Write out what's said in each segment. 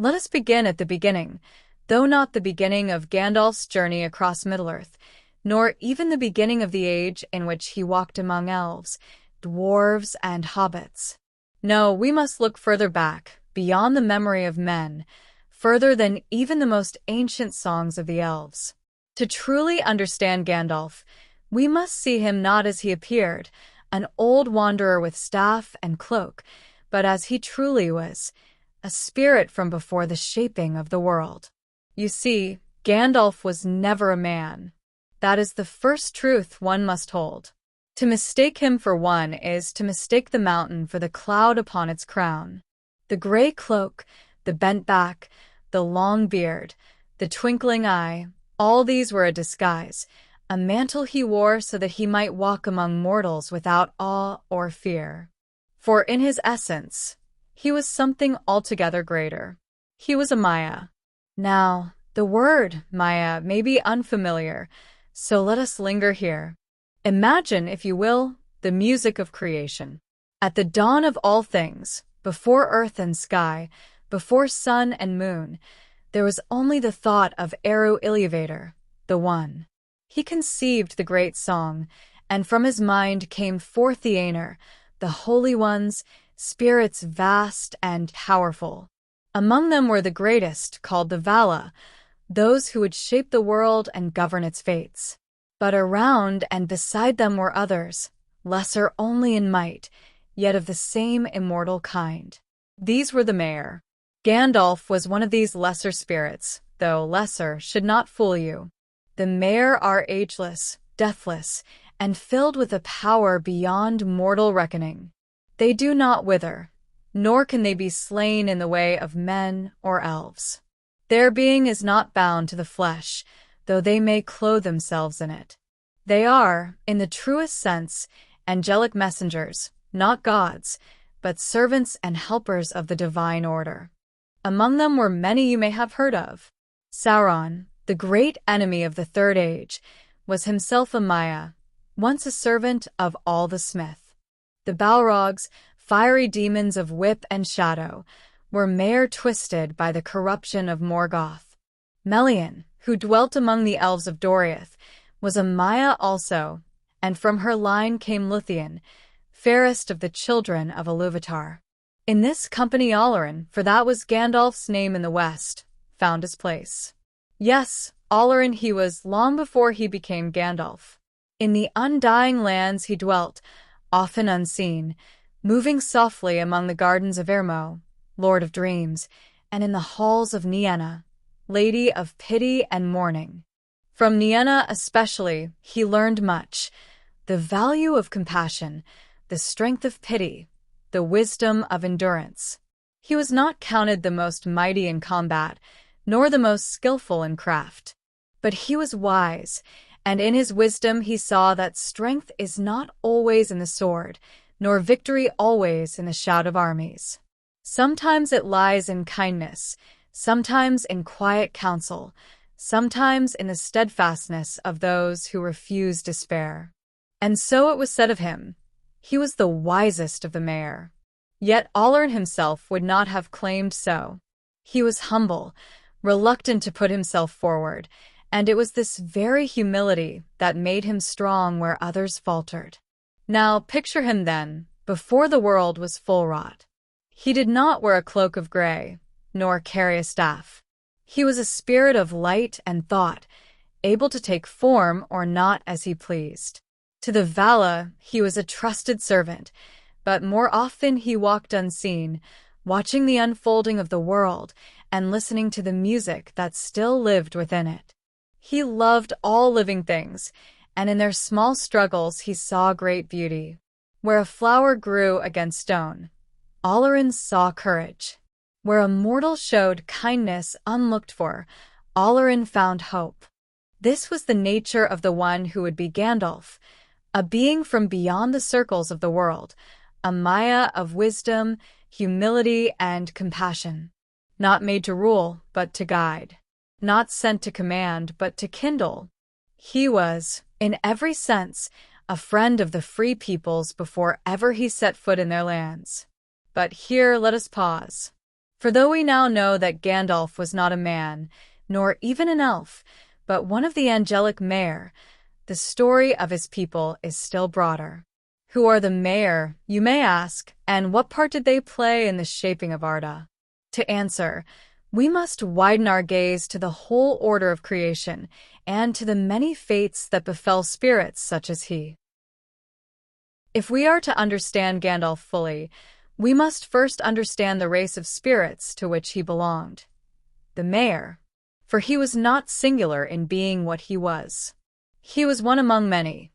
Let us begin at the beginning, though not the beginning of Gandalf's journey across Middle-earth, nor even the beginning of the age in which he walked among elves, dwarves, and hobbits. No, we must look further back, beyond the memory of men, further than even the most ancient songs of the elves. To truly understand Gandalf, we must see him not as he appeared, an old wanderer with staff and cloak, but as he truly was, a spirit from before the shaping of the world. You see, Gandalf was never a man. That is the first truth one must hold. To mistake him for one is to mistake the mountain for the cloud upon its crown. The gray cloak, the bent back, the long beard, the twinkling eye, all these were a disguise, a mantle he wore so that he might walk among mortals without awe or fear. For in his essence, he was something altogether greater. He was a Maya. Now, the word Maya may be unfamiliar, so let us linger here. Imagine, if you will, the music of creation. At the dawn of all things, before earth and sky, before sun and moon, there was only the thought of Eru Iluvatar, the One. He conceived the great song, and from his mind came forth the Aenir, the holy ones, spirits vast and powerful. Among them were the greatest, called the Vala, those who would shape the world and govern its fates. But around and beside them were others, lesser only in might, yet of the same immortal kind. These were the Maiar. Gandalf was one of these lesser spirits, though lesser should not fool you. The Maiar are ageless, deathless, and filled with a power beyond mortal reckoning. They do not wither, nor can they be slain in the way of men or elves. Their being is not bound to the flesh, though they may clothe themselves in it. They are, in the truest sense, angelic messengers, not gods, but servants and helpers of the divine order. Among them were many you may have heard of. Sauron, the great enemy of the Third Age, was himself a Maya, once a servant of all the Smith. The Balrogs, fiery demons of whip and shadow, were Maiar twisted by the corruption of Morgoth. Melian, who dwelt among the elves of Doriath, was a Maya also, and from her line came Luthien, fairest of the children of Iluvatar. In this company Olorin, for that was Gandalf's name in the West, found his place. Yes, Olorin he was long before he became Gandalf. In the undying lands he dwelt, often unseen, moving softly among the gardens of Irmo, Lord of Dreams, and in the halls of Nienna, Lady of Pity and Mourning. From Nienna especially he learned much, the value of compassion, the strength of pity, the wisdom of endurance. He was not counted the most mighty in combat, nor the most skillful in craft. But he was wise, and in his wisdom he saw that strength is not always in the sword, nor victory always in the shout of armies. Sometimes it lies in kindness, sometimes in quiet counsel, sometimes in the steadfastness of those who refuse despair. And so it was said of him, he was the wisest of the Maiar. Yet Olorin himself would not have claimed so. He was humble, reluctant to put himself forward, and it was this very humility that made him strong where others faltered. Now picture him then, before the world was full wrought. He did not wear a cloak of gray, nor carry a staff. He was a spirit of light and thought, able to take form or not as he pleased. To the Vala he was a trusted servant, but more often he walked unseen, watching the unfolding of the world and listening to the music that still lived within it. He loved all living things, and in their small struggles he saw great beauty. Where a flower grew against stone, Olorin saw courage. Where a mortal showed kindness unlooked for, Olorin found hope. This was the nature of the one who would be Gandalf, a being from beyond the circles of the world, a Maya of wisdom, humility, and compassion. Not made to rule, but to guide. Not sent to command, but to kindle. He was, in every sense, a friend of the free peoples before ever he set foot in their lands. But here let us pause. For though we now know that Gandalf was not a man, nor even an elf, but one of the angelic Mare, the story of his people is still broader. Who are the Mare, you may ask, and what part did they play in the shaping of Arda? To answer, we must widen our gaze to the whole order of creation and to the many fates that befell spirits such as he. If we are to understand Gandalf fully, we must first understand the race of spirits to which he belonged, the Mare, for he was not singular in being what he was. He was one among many,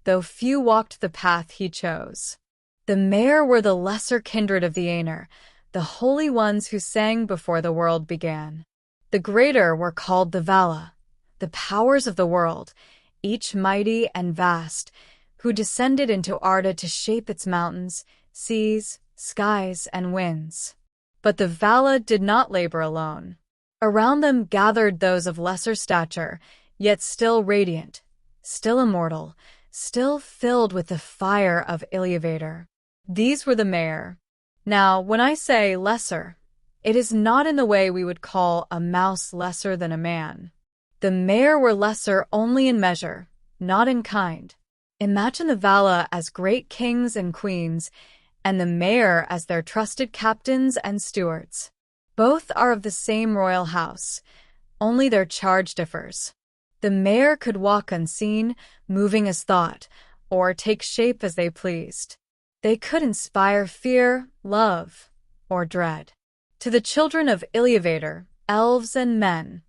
though few walked the path he chose. The Mare were the lesser kindred of the Aenir, the holy ones who sang before the world began. The greater were called the Vala, the powers of the world, each mighty and vast, who descended into Arda to shape its mountains, seas, skies, and winds. But the Vala did not labor alone. Around them gathered those of lesser stature, yet still radiant, still immortal, still filled with the fire of Iluvatar. These were the Mare. Now, when I say lesser, it is not in the way we would call a mouse lesser than a man. The Mare were lesser only in measure, not in kind. Imagine the Vala as great kings and queens, and the Mare as their trusted captains and stewards. Both are of the same royal house, only their charge differs. The Mare could walk unseen, moving as thought, or take shape as they pleased. They could inspire fear, love, or dread. To the children of Iluvatar, elves and men,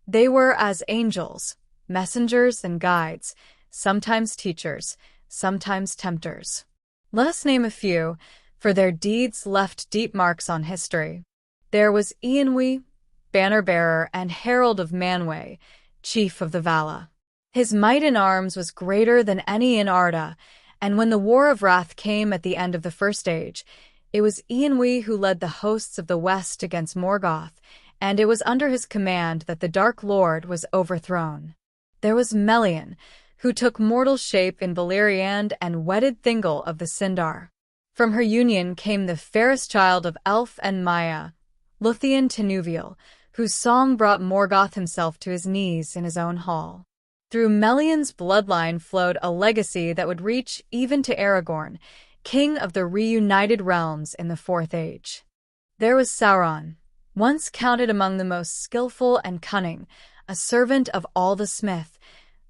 they were as angels, messengers and guides, sometimes teachers, sometimes tempters. Let us name a few, for their deeds left deep marks on history. There was Eonwe, banner-bearer and herald of Manwë, chief of the Vala. His might in arms was greater than any in Arda, and when the War of Wrath came at the end of the First Age, it was Eonwe who led the hosts of the West against Morgoth, and it was under his command that the Dark Lord was overthrown. There was Melian, who took mortal shape in Beleriand and wedded Thingol of the Sindar. From her union came the fairest child of Elf and Maya, Luthien Tinuviel, whose song brought Morgoth himself to his knees in his own hall. Through Melian's bloodline flowed a legacy that would reach even to Aragorn, king of the reunited realms in the Fourth Age. There was Sauron, once counted among the most skillful and cunning, a servant of all the smith,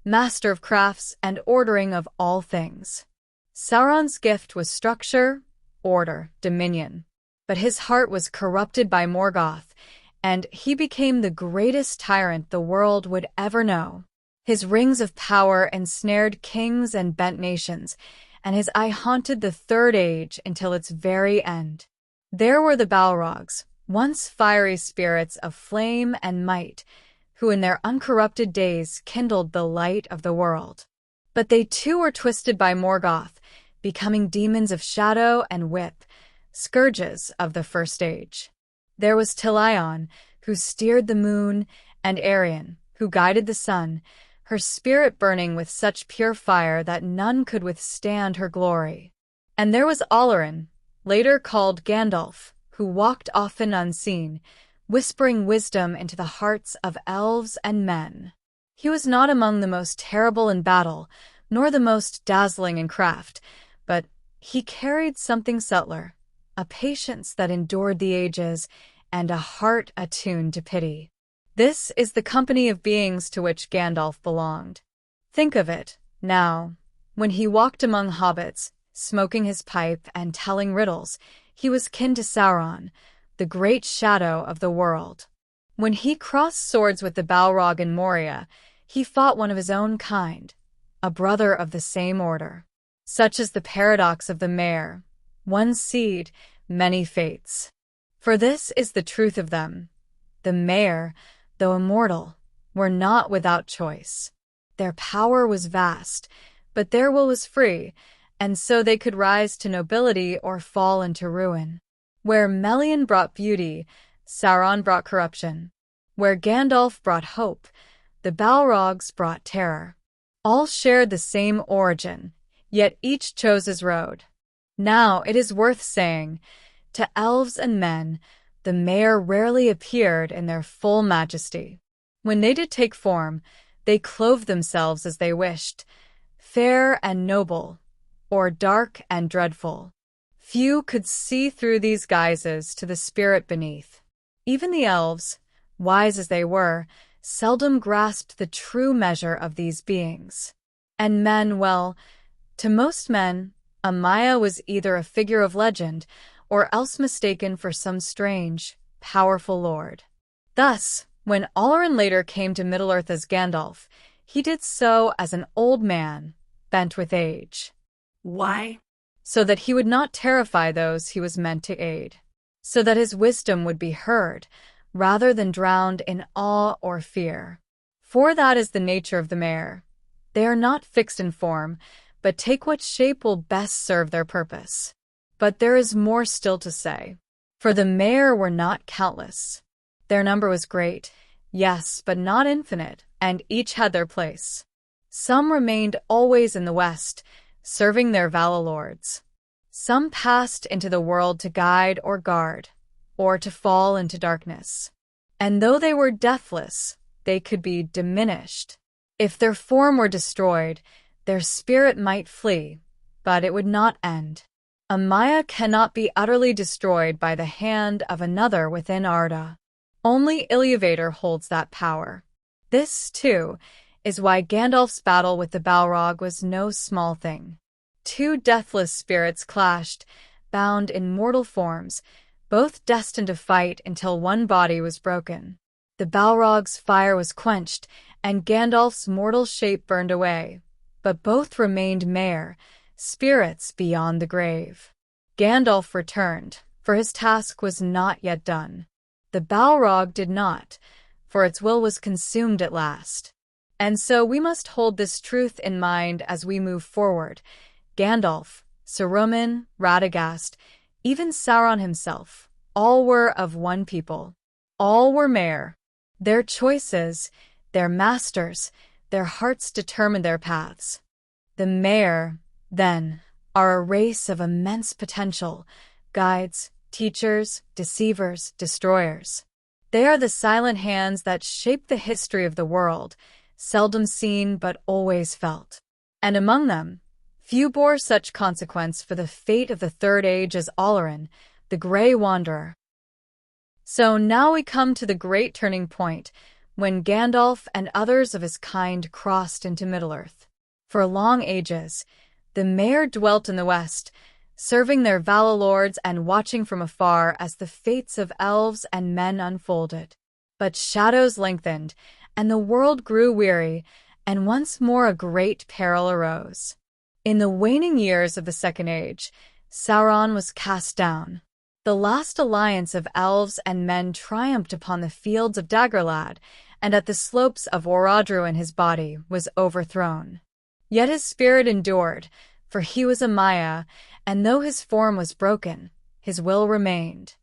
master of crafts and ordering of all things. Sauron's gift was structure, order, dominion. But his heart was corrupted by Morgoth, and he became the greatest tyrant the world would ever know. His rings of power ensnared kings and bent nations, and his eye haunted the Third Age until its very end. There were the Balrogs, once fiery spirits of flame and might, who in their uncorrupted days kindled the light of the world. But they too were twisted by Morgoth, becoming demons of shadow and whip, scourges of the First Age. There was Tilion, who steered the moon, and Arion, who guided the sun, her spirit burning with such pure fire that none could withstand her glory. And there was Olorin, later called Gandalf, who walked often unseen, whispering wisdom into the hearts of elves and men. He was not among the most terrible in battle, nor the most dazzling in craft, but he carried something subtler, a patience that endured the ages, and a heart attuned to pity. This is the company of beings to which Gandalf belonged. Think of it, now. When he walked among hobbits, smoking his pipe and telling riddles, he was kin to Sauron, the great shadow of the world. When he crossed swords with the Balrog in Moria, he fought one of his own kind, a brother of the same order. Such is the paradox of the Mare, one seed, many fates. For this is the truth of them. The Mare, though immortal, were not without choice. Their power was vast, but their will was free, and so they could rise to nobility or fall into ruin. Where Melian brought beauty, Sauron brought corruption. Where Gandalf brought hope, the Balrogs brought terror. All shared the same origin, yet each chose his road. Now it is worth saying, to elves and men, the Mare rarely appeared in their full majesty. When they did take form, they clothed themselves as they wished, fair and noble, or dark and dreadful. Few could see through these guises to the spirit beneath. Even the elves, wise as they were, seldom grasped the true measure of these beings. And men, well, to most men, a Maya was either a figure of legend or else mistaken for some strange, powerful lord. Thus, when Olorin later came to Middle-earth as Gandalf, he did so as an old man, bent with age. Why? So that he would not terrify those he was meant to aid. So that his wisdom would be heard, rather than drowned in awe or fear. For that is the nature of the Mare. They are not fixed in form, but take what shape will best serve their purpose. But there is more still to say. For the Mare were not countless. Their number was great, yes, but not infinite, and each had their place. Some remained always in the west, serving their Vala lords. Some passed into the world to guide or guard, or to fall into darkness. And though they were deathless, they could be diminished. If their form were destroyed, their spirit might flee, but it would not end. A Maya cannot be utterly destroyed by the hand of another within Arda. Only Iluvatar holds that power. This, too, is why Gandalf's battle with the Balrog was no small thing. Two deathless spirits clashed, bound in mortal forms, both destined to fight until one body was broken. The Balrog's fire was quenched, and Gandalf's mortal shape burned away, but both remained Mare, spirits beyond the grave. Gandalf returned, for his task was not yet done. The Balrog did not, for its will was consumed at last. And so we must hold this truth in mind as we move forward. Gandalf, Saruman, Radagast, even Sauron himself, all were of one people. All were Mare. Their choices, their masters, their hearts determined their paths. The Mare, then, are a race of immense potential, guides, teachers, deceivers, destroyers. They are the silent hands that shape the history of the world, seldom seen but always felt. And among them, few bore such consequence for the fate of the Third Age as Olorin, the Grey Wanderer. So now we come to the great turning point, when Gandalf and others of his kind crossed into Middle-earth. For long ages, the Mare dwelt in the west, serving their Vala lords and watching from afar as the fates of elves and men unfolded. But shadows lengthened, and the world grew weary, and once more a great peril arose. In the waning years of the Second Age, Sauron was cast down. The last alliance of elves and men triumphed upon the fields of Dagorlad, and at the slopes of Orodruin his body was overthrown. Yet his spirit endured, for he was a Maya, and though his form was broken, his will remained.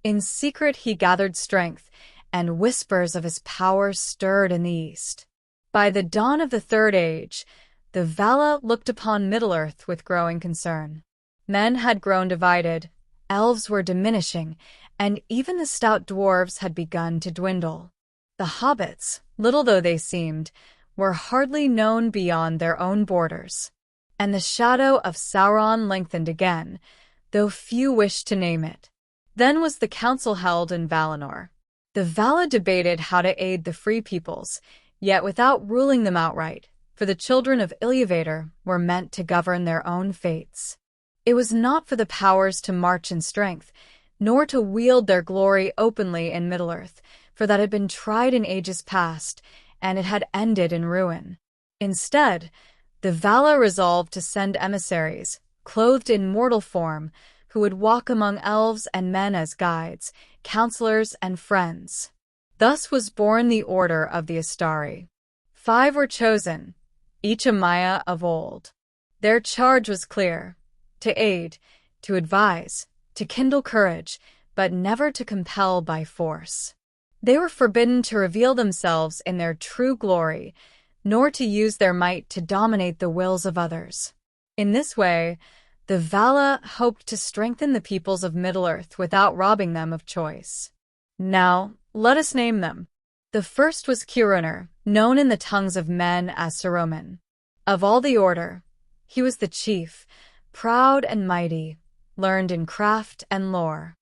In secret he gathered strength, and whispers of his power stirred in the east. By the dawn of the Third Age, the Vala looked upon Middle-earth with growing concern. Men had grown divided, elves were diminishing, and even the stout dwarves had begun to dwindle. The hobbits, little though they seemed, were hardly known beyond their own borders. And the shadow of Sauron lengthened again, though few wished to name it. Then was the council held in Valinor. The Vala debated how to aid the free peoples, yet without ruling them outright, for the children of Iluvatar were meant to govern their own fates. It was not for the powers to march in strength, nor to wield their glory openly in Middle-earth, for that had been tried in ages past, and it had ended in ruin. Instead, the Vala resolved to send emissaries, clothed in mortal form, who would walk among elves and men as guides, counselors, and friends. Thus was born the Order of the Astari. 5 were chosen, each a Maya of old. Their charge was clear: to aid, to advise, to kindle courage, but never to compel by force. They were forbidden to reveal themselves in their true glory, nor to use their might to dominate the wills of others. In this way, The Vala hoped to strengthen the peoples of Middle-earth without robbing them of choice. Now, let us name them. The first was Kirunar, known in the tongues of men as Saruman. Of all the order, he was the chief, proud and mighty, learned in craft and lore.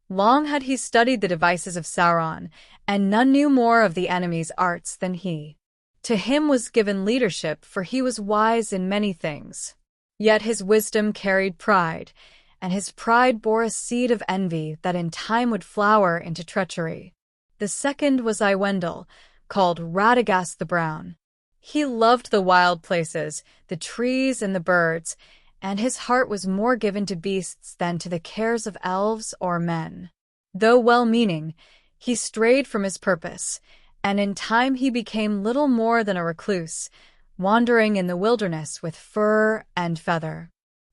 Long had he studied the devices of Sauron, and none knew more of the enemy's arts than he. To him was given leadership, for he was wise in many things. Yet his wisdom carried pride, and his pride bore a seed of envy that in time would flower into treachery. The second was Iwendel, called Radagast the Brown. He loved the wild places, the trees and the birds, and his heart was more given to beasts than to the cares of elves or men. Though well-meaning, he strayed from his purpose, and in time he became little more than a recluse, wandering in the wilderness with fur and feather.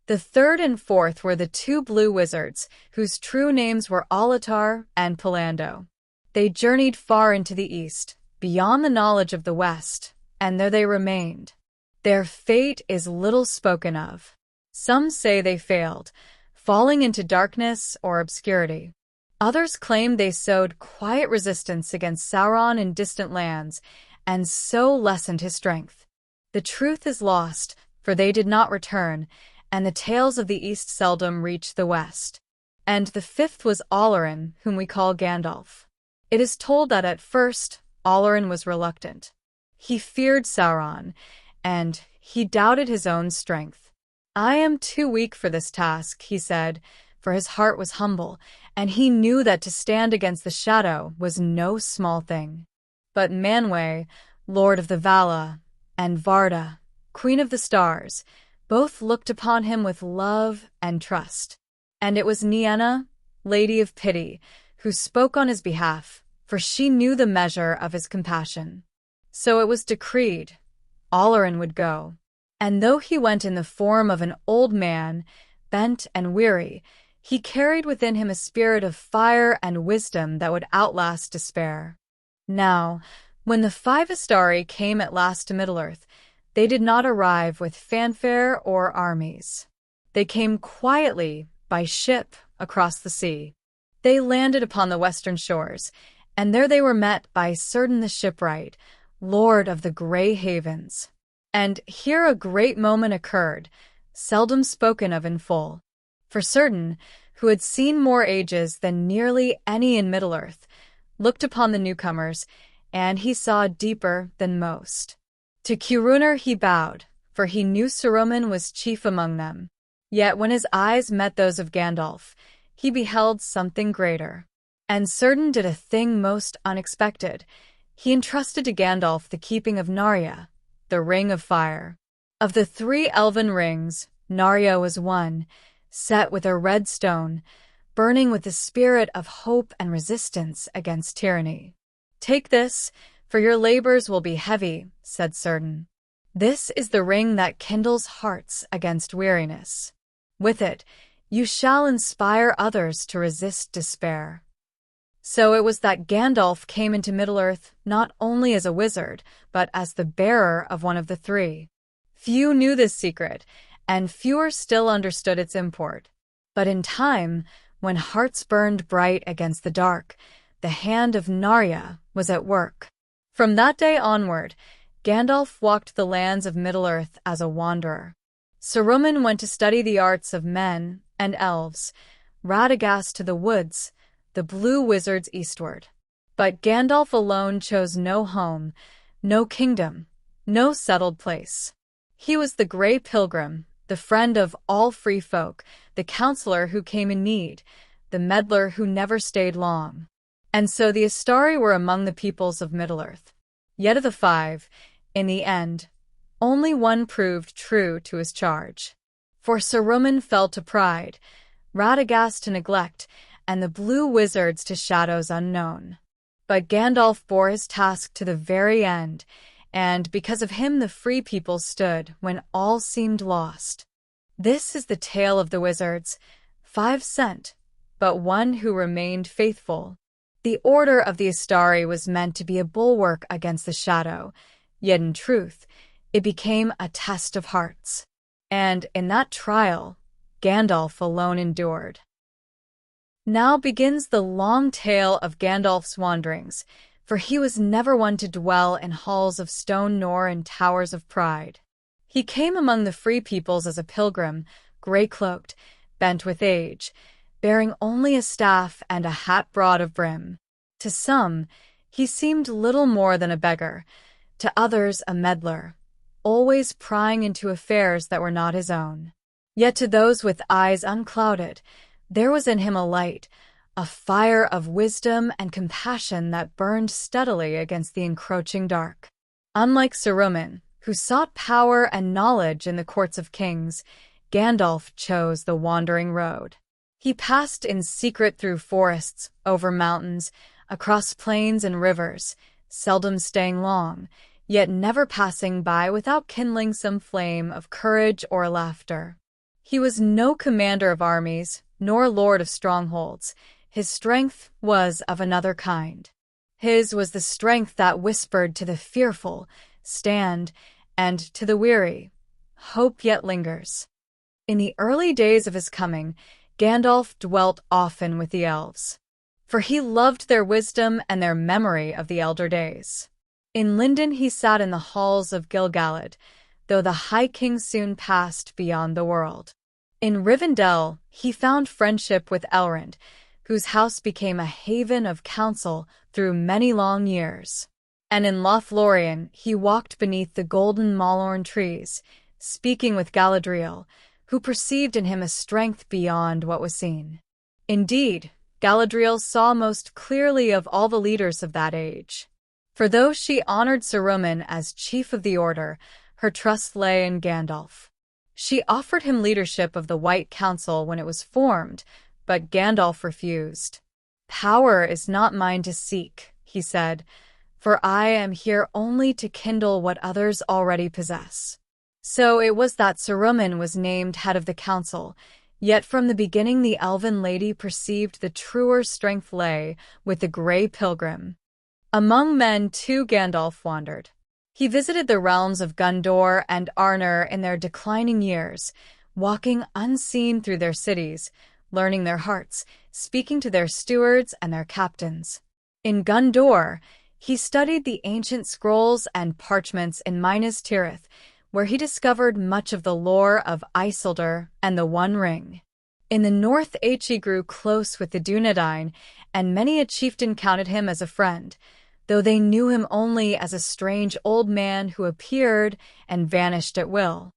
The third and fourth were the two blue wizards, whose true names were Alatar and Palando. They journeyed far into the east, beyond the knowledge of the west, and there they remained. Their fate is little spoken of. Some say they failed, falling into darkness or obscurity. Others claim they sowed quiet resistance against Sauron in distant lands, and so lessened his strength. The truth is lost, for they did not return, and the tales of the East seldom reach the West. And the fifth was Olorin, whom we call Gandalf. It is told that at first, Olorin was reluctant. He feared Sauron, and he doubted his own strength. "I am too weak for this task," he said, for his heart was humble, and he knew that to stand against the shadow was no small thing. But Manwë, Lord of the Vala, and Varda, Queen of the Stars, both looked upon him with love and trust. And it was Nienna, Lady of Pity, who spoke on his behalf, for she knew the measure of his compassion. So it was decreed, Olorin would go. And though he went in the form of an old man, bent and weary, he carried within him a spirit of fire and wisdom that would outlast despair. Now, when the five Astari came at last to Middle-earth, they did not arrive with fanfare or armies. They came quietly, by ship, across the sea. They landed upon the western shores, and there they were met by Círdan the Shipwright, Lord of the Grey Havens. And here a great moment occurred, seldom spoken of in full. For Círdan, who had seen more ages than nearly any in Middle-earth, looked upon the newcomers, and he saw deeper than most. To Kirunar he bowed, for he knew Saruman was chief among them. Yet when his eyes met those of Gandalf, he beheld something greater. And Círdan did a thing most unexpected. He entrusted to Gandalf the keeping of Narya, the Ring of Fire. Of the 3 elven rings, Narya was one, set with a red stone, burning with the spirit of hope and resistance against tyranny. "Take this, for your labors will be heavy," said Círdan. "This is the ring that kindles hearts against weariness. With it, you shall inspire others to resist despair." So it was that Gandalf came into Middle-earth not only as a wizard, but as the bearer of one of the 3. Few knew this secret, and fewer still understood its import. But in time, when hearts burned bright against the dark, the hand of Narya was at work. From that day onward, Gandalf walked the lands of Middle-earth as a wanderer. Saruman went to study the arts of men and elves, Radagast to the woods, the blue wizards eastward. But Gandalf alone chose no home, no kingdom, no settled place. He was the Grey Pilgrim, the friend of all free folk, the counselor who came in need, the meddler who never stayed long. And so the Astari were among the peoples of Middle-earth. Yet of the 5, in the end, only one proved true to his charge. For Saruman fell to pride, Radagast to neglect, and the blue wizards to shadows unknown. But Gandalf bore his task to the very end, and because of him the free people stood when all seemed lost. This is the tale of the wizards, 5 sent, but one who remained faithful. The order of the Astari was meant to be a bulwark against the shadow, yet in truth, it became a test of hearts. And in that trial, Gandalf alone endured. Now begins the long tale of Gandalf's wanderings, for he was never one to dwell in halls of stone nor in towers of pride. He came among the free peoples as a pilgrim, grey-cloaked, bent with age, bearing only a staff and a hat broad of brim. To some, he seemed little more than a beggar, to others a meddler, always prying into affairs that were not his own. Yet to those with eyes unclouded, there was in him a light, a fire of wisdom and compassion that burned steadily against the encroaching dark. Unlike Saruman, who sought power and knowledge in the courts of kings, Gandalf chose the wandering road. He passed in secret through forests, over mountains, across plains and rivers, seldom staying long, yet never passing by without kindling some flame of courage or laughter. He was no commander of armies, nor lord of strongholds. His strength was of another kind. His was the strength that whispered to the fearful, "Stand," and to the weary, "Hope yet lingers." In the early days of his coming, Gandalf dwelt often with the elves, for he loved their wisdom and their memory of the elder days. In Lindon he sat in the halls of Gil-galad, though the High King soon passed beyond the world. In Rivendell he found friendship with Elrond, whose house became a haven of counsel through many long years. And in Lothlorien he walked beneath the golden Malorn trees, speaking with Galadriel, who perceived in him a strength beyond what was seen. Indeed, Galadriel saw most clearly of all the leaders of that age. For though she honored Saruman as chief of the Order, her trust lay in Gandalf. She offered him leadership of the White Council when it was formed, but Gandalf refused. "Power is not mine to seek," he said, "for I am here only to kindle what others already possess." So it was that Saruman was named head of the council, yet from the beginning the elven lady perceived the truer strength lay with the grey pilgrim. Among men too Gandalf wandered. He visited the realms of Gondor and Arnor in their declining years, walking unseen through their cities, learning their hearts, speaking to their stewards and their captains. In Gondor, he studied the ancient scrolls and parchments in Minas Tirith, where he discovered much of the lore of Isildur and the One Ring. In the north he grew close with the Dunedain, and many a chieftain counted him as a friend, though they knew him only as a strange old man who appeared and vanished at will.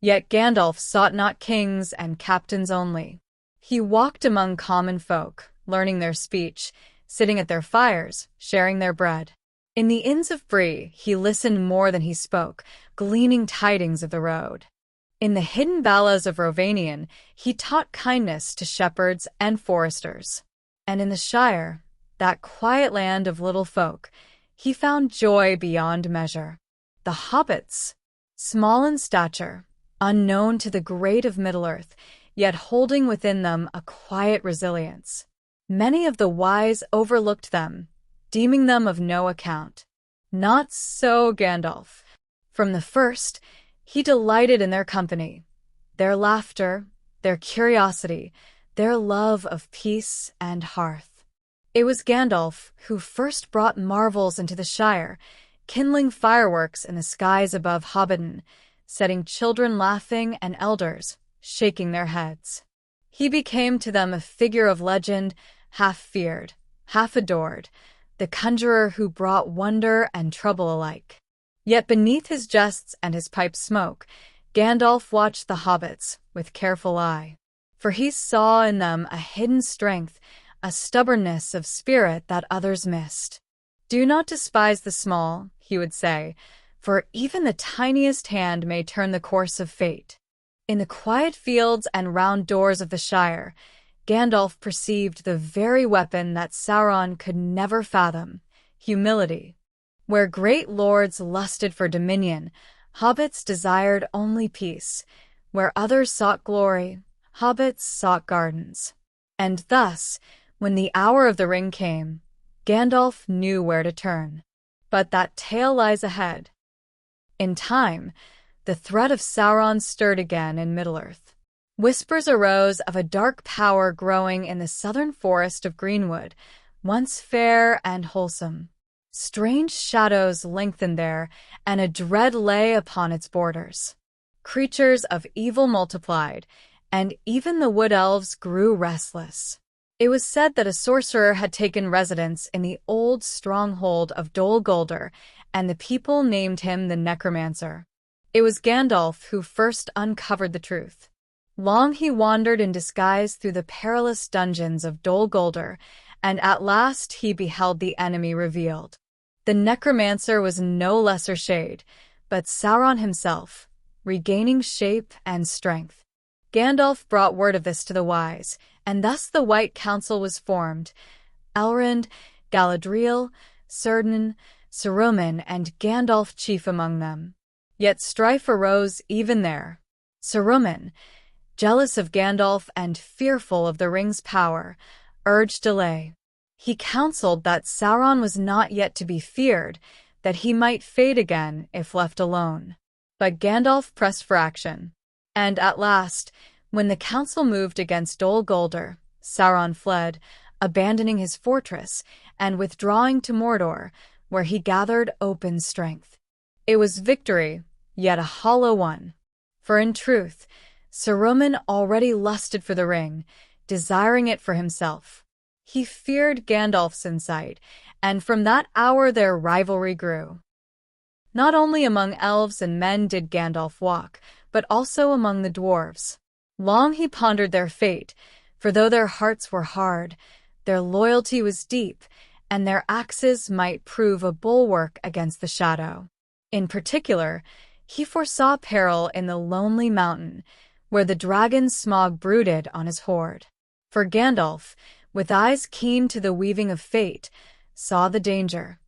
Yet Gandalf sought not kings and captains only. He walked among common folk, learning their speech, sitting at their fires, sharing their bread. In the inns of Bree, he listened more than he spoke, gleaning tidings of the road. In the hidden balas of Rovanion, he taught kindness to shepherds and foresters. And in the Shire, that quiet land of little folk, he found joy beyond measure. The hobbits, small in stature, unknown to the great of Middle-earth, yet holding within them a quiet resilience. Many of the wise overlooked them, deeming them of no account. Not so Gandalf. From the first, he delighted in their company, their laughter, their curiosity, their love of peace and hearth. It was Gandalf who first brought marvels into the Shire, kindling fireworks in the skies above Hobbiton, setting children laughing and elders shaking their heads. He became to them a figure of legend, half feared, half adored, the conjurer who brought wonder and trouble alike. Yet beneath his jests and his pipe's smoke, Gandalf watched the hobbits with careful eye, for he saw in them a hidden strength, a stubbornness of spirit that others missed. "Do not despise the small," he would say, "for even the tiniest hand may turn the course of fate." In the quiet fields and round doors of the Shire, Gandalf perceived the very weapon that Sauron could never fathom: humility. Where great lords lusted for dominion, hobbits desired only peace. Where others sought glory, hobbits sought gardens. And thus, when the hour of the ring came, Gandalf knew where to turn. But that tale lies ahead. In time, the threat of Sauron stirred again in Middle-earth. Whispers arose of a dark power growing in the southern forest of Greenwood, once fair and wholesome. Strange shadows lengthened there, and a dread lay upon its borders. Creatures of evil multiplied, and even the wood elves grew restless. It was said that a sorcerer had taken residence in the old stronghold of Dol Guldur, and the people named him the Necromancer. It was Gandalf who first uncovered the truth. Long he wandered in disguise through the perilous dungeons of Dol Guldur, and at last he beheld the enemy revealed. The Necromancer was no lesser shade, but Sauron himself, regaining shape and strength. Gandalf brought word of this to the wise, and thus the White Council was formed. Elrond, Galadriel, Círdan, Saruman, and Gandalf chief among them. Yet strife arose even there. Saruman, jealous of Gandalf and fearful of the ring's power, urged delay. He counseled that Sauron was not yet to be feared, that he might fade again if left alone. But Gandalf pressed for action. And at last, when the council moved against Dol Guldur, Sauron fled, abandoning his fortress and withdrawing to Mordor, where he gathered open strength. It was victory, yet a hollow one. For in truth, Saruman already lusted for the ring, desiring it for himself. He feared Gandalf's insight, and from that hour their rivalry grew. Not only among elves and men did Gandalf walk, but also among the dwarves. Long he pondered their fate, for though their hearts were hard, their loyalty was deep, and their axes might prove a bulwark against the shadow. In particular, he foresaw peril in the lonely mountain, where the dragon Smaug brooded on his hoard. For Gandalf, with eyes keen to the weaving of fate, saw the danger.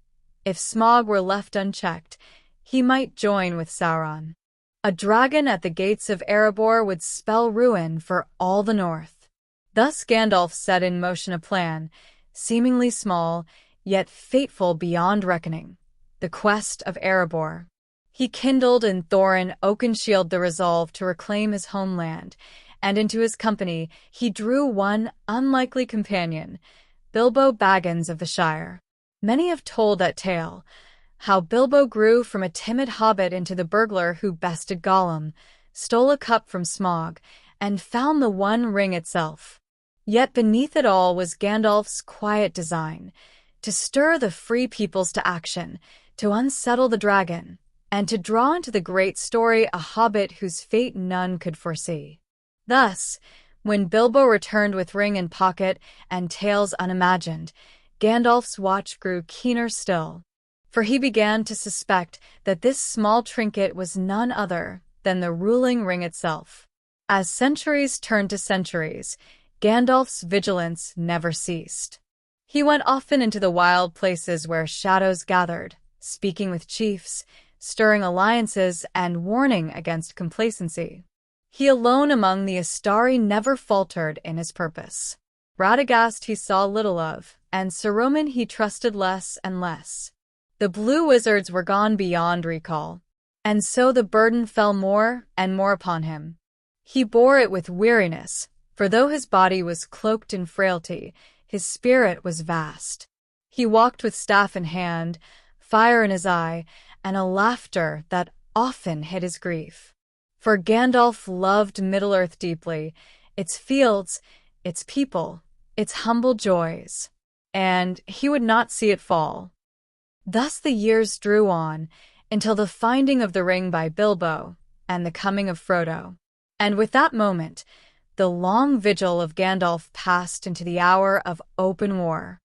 If Smaug were left unchecked, he might join with Sauron. A dragon at the gates of Erebor would spell ruin for all the north. Thus Gandalf set in motion a plan, seemingly small, yet fateful beyond reckoning: the quest of Erebor. He kindled in Thorin Oakenshield the resolve to reclaim his homeland, and into his company he drew one unlikely companion, Bilbo Baggins of the Shire. Many have told that tale, how Bilbo grew from a timid hobbit into the burglar who bested Gollum, stole a cup from Smaug, and found the One Ring itself. Yet beneath it all was Gandalf's quiet design, to stir the free peoples to action, to unsettle the dragon, and to draw into the great story a hobbit whose fate none could foresee. Thus, when Bilbo returned with ring in pocket and tales unimagined, Gandalf's watch grew keener still, for he began to suspect that this small trinket was none other than the ruling ring itself. As centuries turned to centuries, Gandalf's vigilance never ceased. He went often into the wild places where shadows gathered, speaking with chiefs, stirring alliances, and warning against complacency. He alone among the Astari never faltered in his purpose. Radagast he saw little of, and Saruman he trusted less and less. The blue wizards were gone beyond recall, and so the burden fell more and more upon him. He bore it with weariness, for though his body was cloaked in frailty, his spirit was vast. He walked with staff in hand, fire in his eye, and a laughter that often hid his grief. For Gandalf loved Middle-earth deeply, its fields, its people, its humble joys, and he would not see it fall. Thus the years drew on, until the finding of the ring by Bilbo, and the coming of Frodo. And with that moment, the long vigil of Gandalf passed into the hour of open war.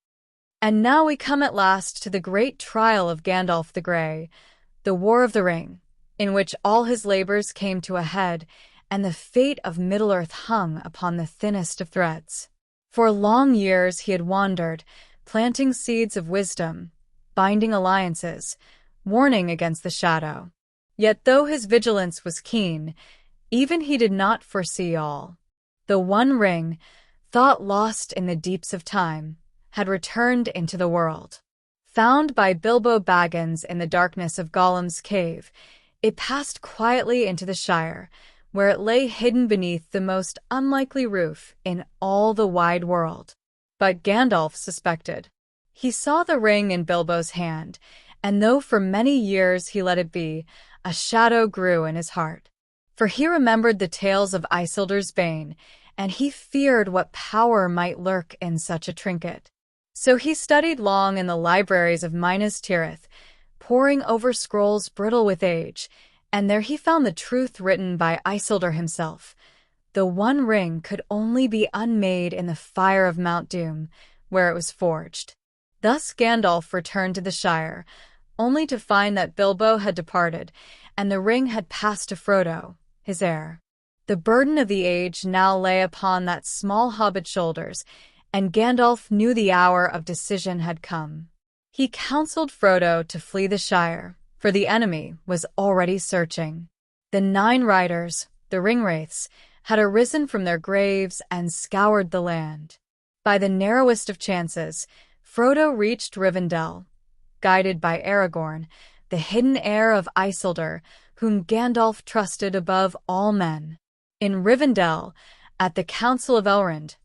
And now we come at last to the great trial of Gandalf the Grey, the War of the Ring, in which all his labors came to a head, and the fate of Middle-earth hung upon the thinnest of threads. For long years he had wandered, planting seeds of wisdom, binding alliances, warning against the shadow. Yet though his vigilance was keen, even he did not foresee all. The One Ring, thought lost in the deeps of time, had returned into the world. Found by Bilbo Baggins in the darkness of Gollum's cave, it passed quietly into the Shire, where it lay hidden beneath the most unlikely roof in all the wide world. But Gandalf suspected. He saw the ring in Bilbo's hand, and though for many years he let it be, a shadow grew in his heart. For he remembered the tales of Isildur's bane, and he feared what power might lurk in such a trinket. So he studied long in the libraries of Minas Tirith, poring over scrolls brittle with age, and there he found the truth written by Isildur himself. The One Ring could only be unmade in the fire of Mount Doom, where it was forged. Thus Gandalf returned to the Shire, only to find that Bilbo had departed, and the ring had passed to Frodo, his heir. The burden of the age now lay upon that small hobbit's shoulders, and Gandalf knew the hour of decision had come. He counseled Frodo to flee the Shire, for the enemy was already searching. The 9 riders, the Ringwraiths, had arisen from their graves and scoured the land. By the narrowest of chances, Frodo reached Rivendell, guided by Aragorn, the hidden heir of Isildur, whom Gandalf trusted above all men. In Rivendell, at the Council of Elrond,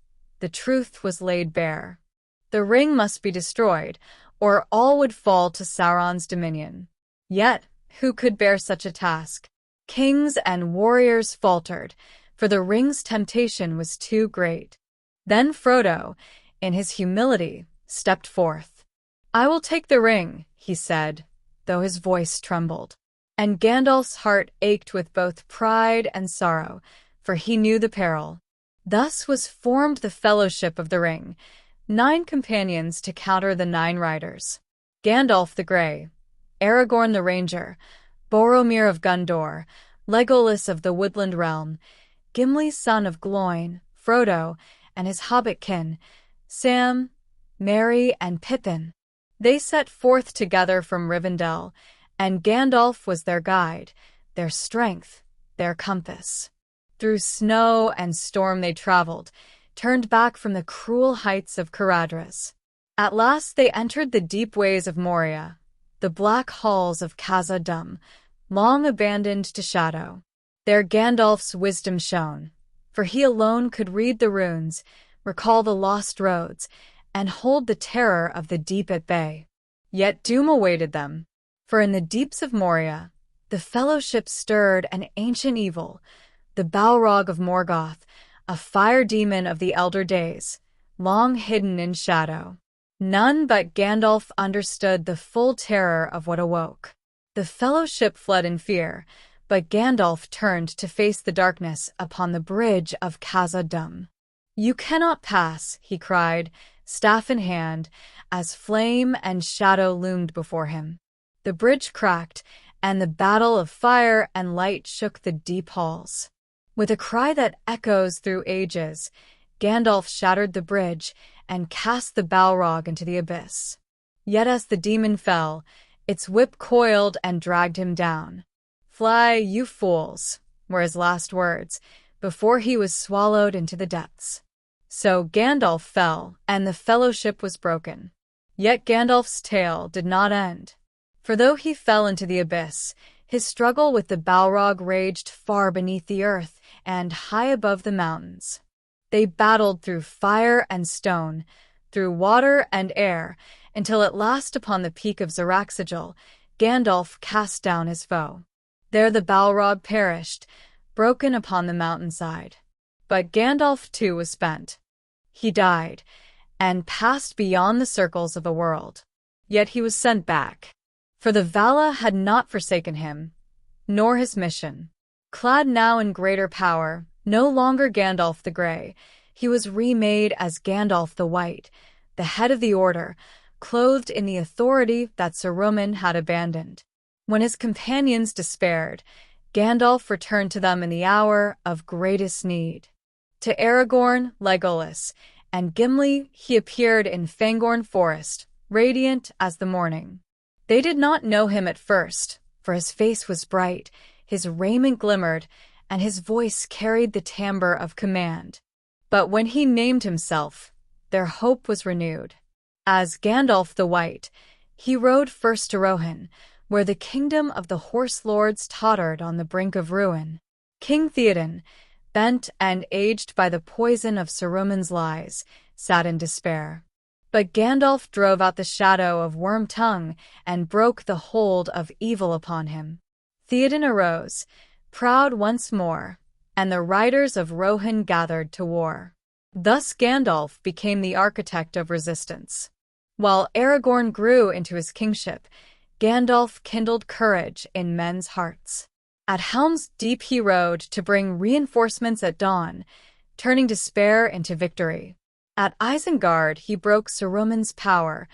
the truth was laid bare. The ring must be destroyed, or all would fall to Sauron's dominion. Yet, who could bear such a task? Kings and warriors faltered, for the ring's temptation was too great. Then Frodo, in his humility, stepped forth. "I will take the ring," he said, though his voice trembled. And Gandalf's heart ached with both pride and sorrow, for he knew the peril. Thus was formed the Fellowship of the Ring, 9 companions to counter the 9 riders. Gandalf the Grey, Aragorn the Ranger, Boromir of Gondor, Legolas of the Woodland Realm, Gimli son of Gloin, Frodo, and his hobbit kin, Sam, Merry, and Pippin. They set forth together from Rivendell, and Gandalf was their guide, their strength, their compass. Through snow and storm they traveled, turned back from the cruel heights of Caradhras. At last they entered the deep ways of Moria, the black halls of Khazad-dûm, long abandoned to shadow. There Gandalf's wisdom shone, for he alone could read the runes, recall the lost roads, and hold the terror of the deep at bay. Yet doom awaited them, for in the deeps of Moria, the Fellowship stirred an ancient evil, the Balrog of Morgoth, a fire demon of the elder days, long hidden in shadow. None but Gandalf understood the full terror of what awoke. The Fellowship fled in fear, but Gandalf turned to face the darkness upon the bridge of Khazad-dûm. "You cannot pass," he cried, staff in hand, as flame and shadow loomed before him. The bridge cracked, and the battle of fire and light shook the deep halls. With a cry that echoes through ages, Gandalf shattered the bridge and cast the Balrog into the abyss. Yet as the demon fell, its whip coiled and dragged him down. "Fly, you fools," were his last words, before he was swallowed into the depths. So Gandalf fell, and the Fellowship was broken. Yet Gandalf's tale did not end. For though he fell into the abyss, his struggle with the Balrog raged far beneath the earth and high above the mountains. They battled through fire and stone, through water and air, until at last upon the peak of Zaraxigil, Gandalf cast down his foe. There the Balrog perished, broken upon the mountainside. But Gandalf too was spent. He died, and passed beyond the circles of the world. Yet he was sent back. For the Vala had not forsaken him, nor his mission. Clad now in greater power, no longer Gandalf the Grey, he was remade as Gandalf the White, the head of the Order, clothed in the authority that Saruman had abandoned. When his companions despaired, Gandalf returned to them in the hour of greatest need. To Aragorn, Legolas, and Gimli he appeared in Fangorn Forest, radiant as the morning. They did not know him at first, for his face was bright, his raiment glimmered, and his voice carried the timbre of command. But when he named himself, their hope was renewed. As Gandalf the White, he rode first to Rohan, where the kingdom of the Horse Lords tottered on the brink of ruin. King Theoden, bent and aged by the poison of Saruman's lies, sat in despair. But Gandalf drove out the shadow of Worm-tongue and broke the hold of evil upon him. Theoden arose, proud once more, and the riders of Rohan gathered to war. Thus Gandalf became the architect of resistance. While Aragorn grew into his kingship, Gandalf kindled courage in men's hearts. At Helm's Deep he rode to bring reinforcements at dawn, turning despair into victory. At Isengard he broke Saruman's power,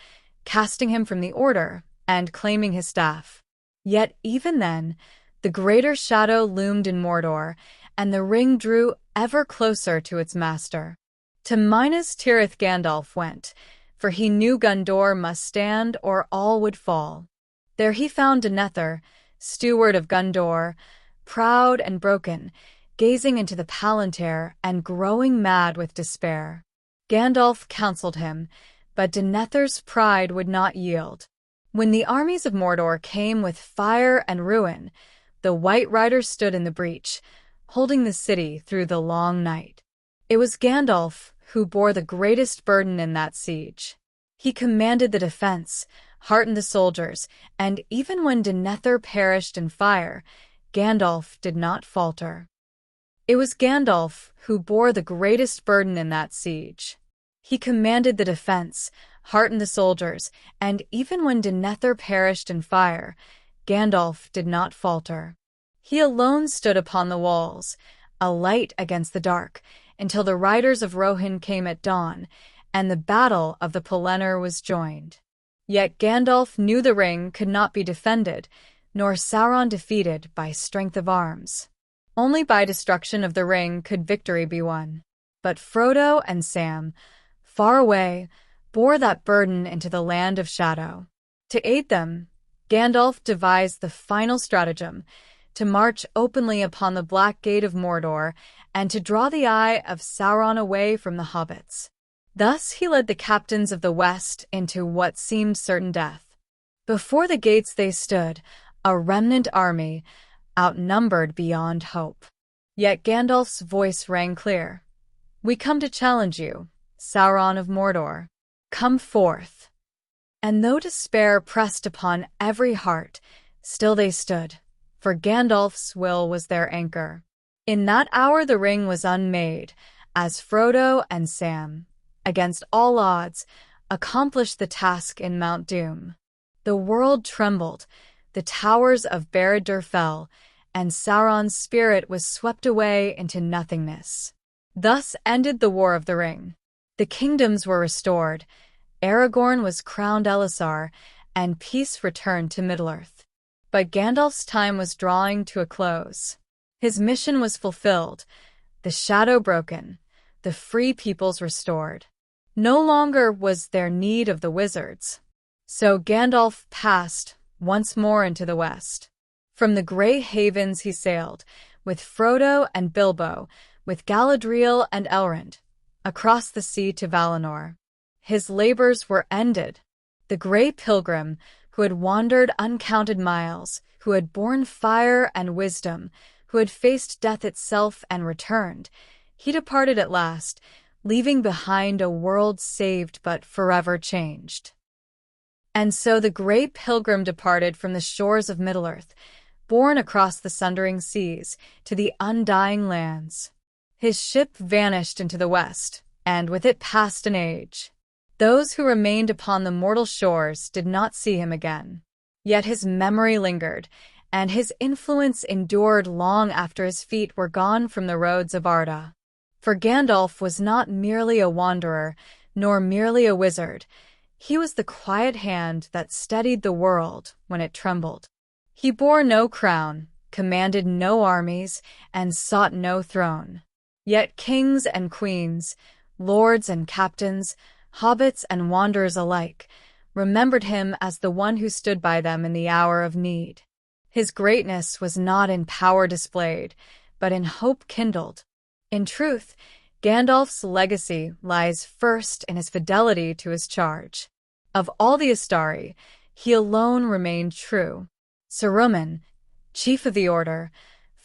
casting him from the Order and claiming his staff. Yet even then, the greater shadow loomed in Mordor, and the ring drew ever closer to its master. To Minas Tirith Gandalf went, for he knew Gondor must stand or all would fall. There he found Denethor, steward of Gondor, proud and broken, gazing into the Palantir and growing mad with despair. Gandalf counseled him, but Denethor's pride would not yield. When the armies of Mordor came with fire and ruin, the White Riders stood in the breach, holding the city through the long night. It was Gandalf who bore the greatest burden in that siege. He commanded the defense, heartened the soldiers, and even when Denethor perished in fire, Gandalf did not falter. It was Gandalf who bore the greatest burden in that siege. He commanded the defense, heartened the soldiers, and even when Denethor perished in fire, Gandalf did not falter. He alone stood upon the walls, a light against the dark, until the riders of Rohan came at dawn, and the battle of the Pelennor was joined. Yet Gandalf knew the ring could not be defended, nor Sauron defeated by strength of arms. Only by destruction of the ring could victory be won. But Frodo and Sam, far away, bore that burden into the land of shadow. To aid them, Gandalf devised the final stratagem, to march openly upon the Black Gate of Mordor and to draw the eye of Sauron away from the hobbits. Thus he led the captains of the West into what seemed certain death. Before the gates they stood, a remnant army, outnumbered beyond hope. Yet Gandalf's voice rang clear. "We come to challenge you, Sauron of Mordor. Come forth." And though despair pressed upon every heart, still they stood, for Gandalf's will was their anchor. In that hour the ring was unmade, as Frodo and Sam, against all odds, accomplished the task in Mount Doom. The world trembled, the towers of Barad-dûr fell, and Sauron's spirit was swept away into nothingness. Thus ended the War of the Ring. The kingdoms were restored, Aragorn was crowned Elessar, and peace returned to Middle-earth. But Gandalf's time was drawing to a close. His mission was fulfilled, the shadow broken, the free peoples restored. No longer was there need of the wizards. So Gandalf passed once more into the west. From the Grey Havens he sailed, with Frodo and Bilbo, with Galadriel and Elrond, across the sea to Valinor. His labors were ended. The Grey Pilgrim, who had wandered uncounted miles, who had borne fire and wisdom, who had faced death itself and returned, he departed at last, leaving behind a world saved but forever changed. And so the Grey Pilgrim departed from the shores of Middle-earth, borne across the sundering seas, to the undying lands. His ship vanished into the west, and with it passed an age. Those who remained upon the mortal shores did not see him again. Yet his memory lingered, and his influence endured long after his feet were gone from the roads of Arda. For Gandalf was not merely a wanderer, nor merely a wizard. He was the quiet hand that steadied the world when it trembled. He bore no crown, commanded no armies, and sought no throne. Yet kings and queens, lords and captains, hobbits and wanderers alike, remembered him as the one who stood by them in the hour of need. His greatness was not in power displayed, but in hope kindled. In truth, Gandalf's legacy lies first in his fidelity to his charge. Of all the Astari, he alone remained true. Saruman, chief of the Order,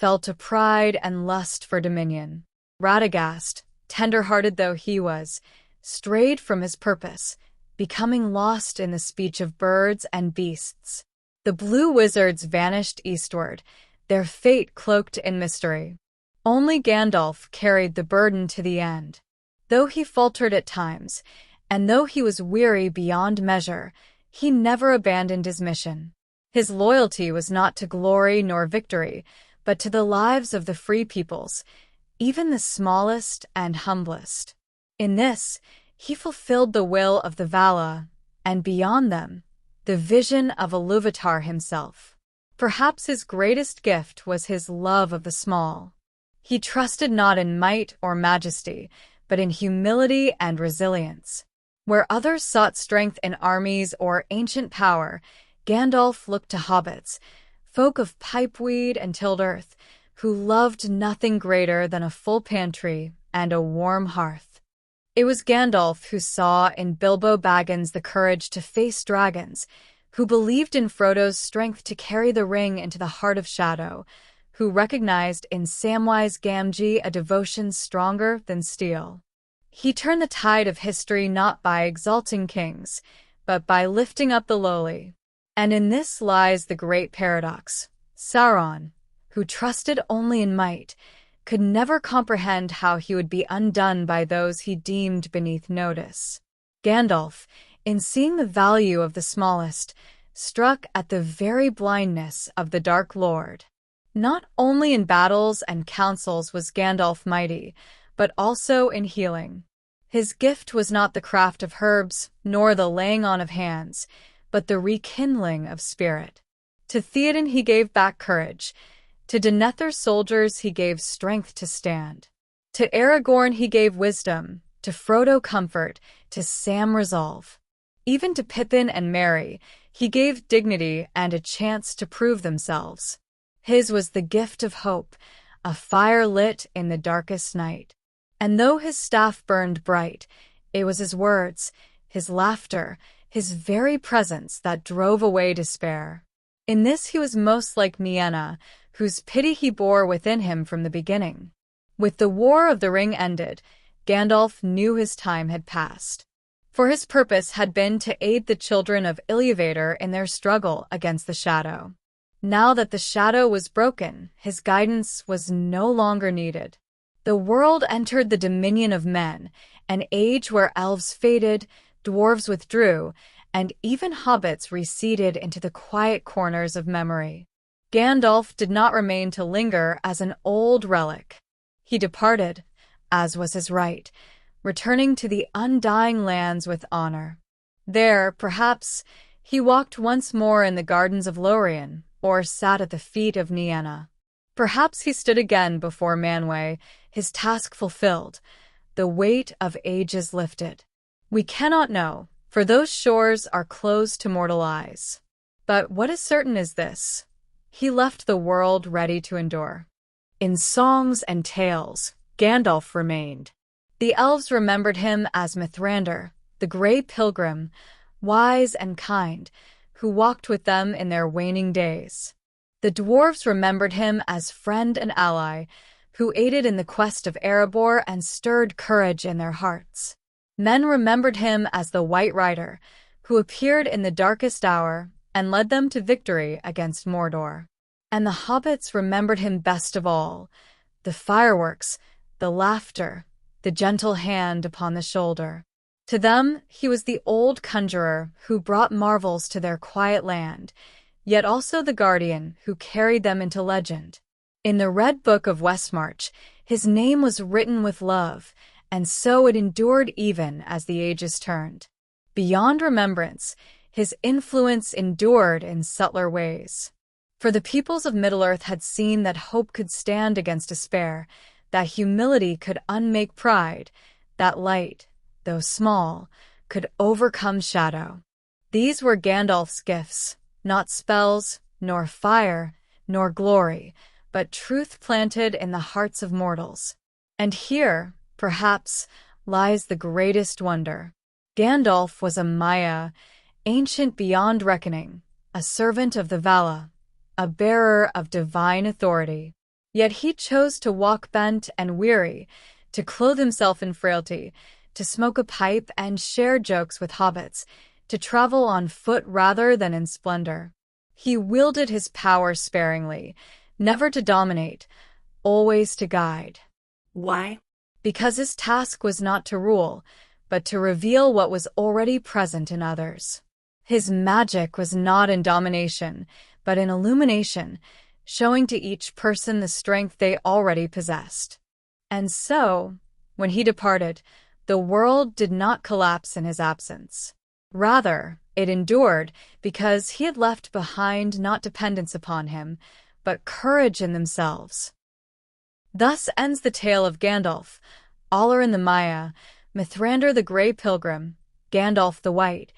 fell to pride and lust for dominion. Radagast, tender-hearted though he was, strayed from his purpose, becoming lost in the speech of birds and beasts. The blue wizards vanished eastward, their fate cloaked in mystery. Only Gandalf carried the burden to the end. Though he faltered at times, and though he was weary beyond measure, he never abandoned his mission. His loyalty was not to glory nor victory, but to the lives of the free peoples, even the smallest and humblest. In this, he fulfilled the will of the Vala, and beyond them, the vision of Iluvatar himself. Perhaps his greatest gift was his love of the small. He trusted not in might or majesty, but in humility and resilience. Where others sought strength in armies or ancient power, Gandalf looked to hobbits, folk of pipeweed and tilled earth, who loved nothing greater than a full pantry and a warm hearth. It was Gandalf who saw in Bilbo Baggins the courage to face dragons, who believed in Frodo's strength to carry the ring into the heart of shadow, who recognized in Samwise Gamgee a devotion stronger than steel. He turned the tide of history not by exalting kings, but by lifting up the lowly. And in this lies the great paradox. Sauron, who trusted only in might, could never comprehend how he would be undone by those he deemed beneath notice. Gandalf, in seeing the value of the smallest, struck at the very blindness of the Dark Lord. Not only in battles and councils was Gandalf mighty, but also in healing. His gift was not the craft of herbs, nor the laying on of hands, but the rekindling of spirit. To Theoden he gave back courage. To Denethor's soldiers he gave strength to stand. To Aragorn he gave wisdom, to Frodo comfort, to Sam resolve. Even to Pippin and Merry he gave dignity and a chance to prove themselves. His was the gift of hope, a fire lit in the darkest night. And though his staff burned bright, it was his words, his laughter, his very presence that drove away despair. In this he was most like Nienna, whose pity he bore within him from the beginning. With the War of the Ring ended, Gandalf knew his time had passed. For his purpose had been to aid the children of Iluvatar in their struggle against the Shadow. Now that the Shadow was broken, his guidance was no longer needed. The world entered the dominion of men, an age where elves faded, dwarves withdrew, and even hobbits receded into the quiet corners of memory. Gandalf did not remain to linger as an old relic. He departed, as was his right, returning to the undying lands with honor. There, perhaps, he walked once more in the gardens of Lorien, or sat at the feet of Nienna. Perhaps he stood again before Manwë, his task fulfilled, the weight of ages lifted. We cannot know, for those shores are closed to mortal eyes. But what is certain is this: he left the world ready to endure. In songs and tales, Gandalf remained. The elves remembered him as Mithrandir, the Grey Pilgrim, wise and kind, who walked with them in their waning days. The dwarves remembered him as friend and ally, who aided in the quest of Erebor and stirred courage in their hearts. Men remembered him as the White Rider, who appeared in the darkest hour and led them to victory against Mordor. And the hobbits remembered him best of all: the fireworks, the laughter, the gentle hand upon the shoulder. To them, he was the old conjurer who brought marvels to their quiet land, yet also the guardian who carried them into legend. In the Red Book of Westmarch, his name was written with love, and so it endured even as the ages turned. Beyond remembrance, his influence endured in subtler ways. For the peoples of Middle-earth had seen that hope could stand against despair, that humility could unmake pride, that light, though small, could overcome shadow. These were Gandalf's gifts, not spells, nor fire, nor glory, but truth planted in the hearts of mortals. And here, perhaps, lies the greatest wonder. Gandalf was a Maia, ancient beyond reckoning, a servant of the Vala, a bearer of divine authority. Yet he chose to walk bent and weary, to clothe himself in frailty, to smoke a pipe and share jokes with hobbits, to travel on foot rather than in splendor. He wielded his power sparingly, never to dominate, always to guide. Why? Because his task was not to rule, but to reveal what was already present in others. His magic was not in domination, but in illumination, showing to each person the strength they already possessed. And so, when he departed, the world did not collapse in his absence. Rather, it endured because he had left behind not dependence upon him, but courage in themselves. Thus ends the tale of Gandalf, Aller the Maya, Mithrandir the Grey Pilgrim, Gandalf the White,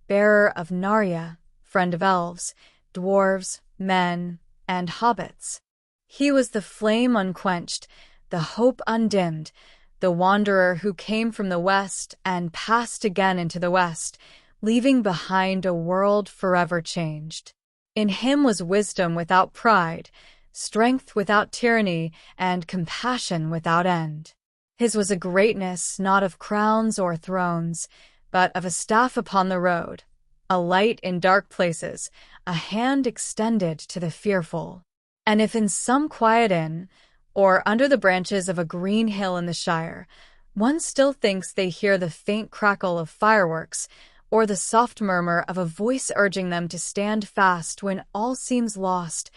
bearer of Narya, friend of elves, dwarves, men, and hobbits. He was the flame unquenched, the hope undimmed, the wanderer who came from the west and passed again into the west, leaving behind a world forever changed. In him was wisdom without pride, strength without tyranny, and compassion without end. His was a greatness not of crowns or thrones, but of a staff upon the road, a light in dark places, a hand extended to the fearful. And if in some quiet inn, or under the branches of a green hill in the Shire, one still thinks they hear the faint crackle of fireworks, or the soft murmur of a voice urging them to stand fast when all seems lost,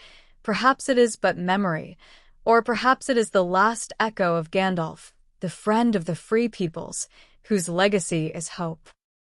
perhaps it is but memory, or perhaps it is the last echo of Gandalf, the friend of the free peoples, whose legacy is hope.